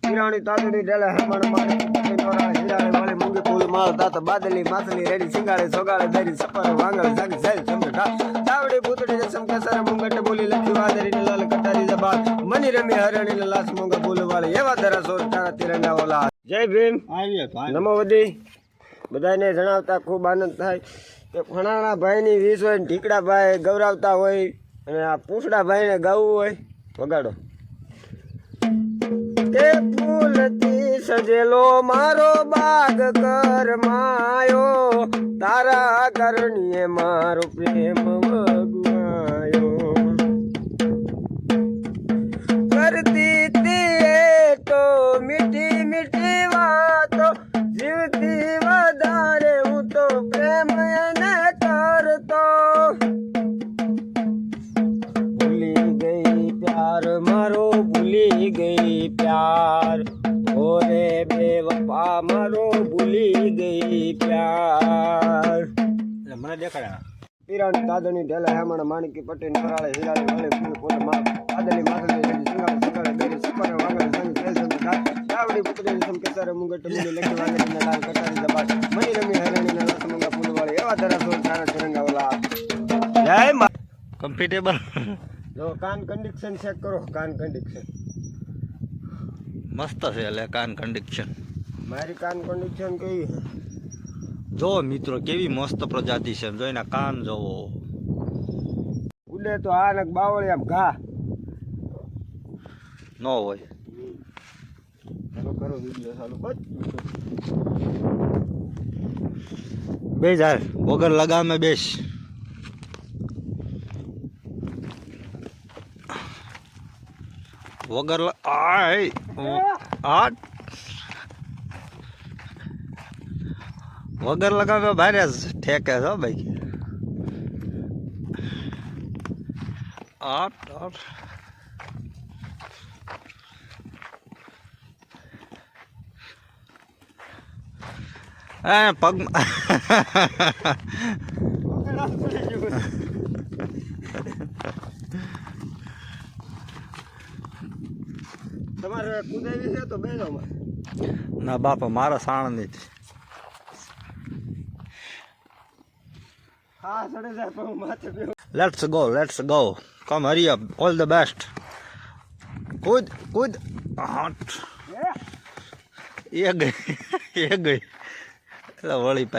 હીરાણી તાતડી ડેલા હેમણ મારે નોરાળે હીરાળે વાળે મૂંગી ફૂલ માળ દાત બાદલી માસલી રેડી સિંગાળે સોગાળે દરી સપર વાંગળ સાગી સાઈ સમઢા તાવડી ભૂતડી રસમ કસર મુંગટ બોલી લખી વાદરી ને લાલ કટારી જબાલ મની રમી હરણી ને લાસ મુંગા બોલ વાળે એવા દરા સોર તારા તિરંગા ઓલા જય ભીમ નમો વદી બધાને જણાવતા ખૂબ આનંદ થાય કે ફણાણા ભાઈની 20 હોય ઢીકડા ભાઈ ગૌરવતા હોય અને આ પૂછડા ભાઈને ગાવું હોય વગાડો તે ફૂલથી સજેલો મારો બાગ કરમાયો તારા કરણીએ મારો પ્રેમ વગવાયો કરતી તી તો મીઠી મીઠી વાતો જીવથી વધારે હું તો પ્રેમ એને કરતો ભૂલી ગઈ પ્યાર મારો ભૂલી ગઈ प्यार ओरे बेवफा मारो भूली गई प्यार મને દેખાડા પીરાની તાદણી ઢેલા હેમણ માણકી પટેલ નરાળે હીરાળે વાળે ફૂલ પોલે માર તાદલી માથલી સિંગાળે સિંગાળે બેરી સપર વાગળ સંગ સેલ સંગ ચાવડી પુત્રી સમ કેસર મુંગટ મુંગી લખી વાગળ ને લાલ કટારી દબાટ મની રમી હરણી ને લાસ મંગા ફૂલ વાળે એવા દરા સોર તારા તિરંગા ઓલા જય મા કમ્ફર્ટેબલ જો કાન કંડિક્શન ચેક કરો કાન કંડિક્શન મસ્ત છે એટલે કાન કંડિક્શન મારી કાન કંડિક્શન કેવી છે જો મિત્રો કેવી મસ્ત પ્રજાતિ છે જોઈને કાન જોવો ઉડે તો આ નક બાવળી આમ ઘા નો હોય ચાલો કરો વિડિયો ચાલુ બસ બે જાય વગર લગામે બેસ વગર વગર લગાવે ભારે ઠેકે છો ભાઈ પગ તમારે કુદાવી છે તો બેસો ના બાપા મારા સાણ નથી હા સડે જાય પણ માથે બેહો let's go come hurry up all the best કૂદ હાટ એ ગઈ એટલે વળી પાછી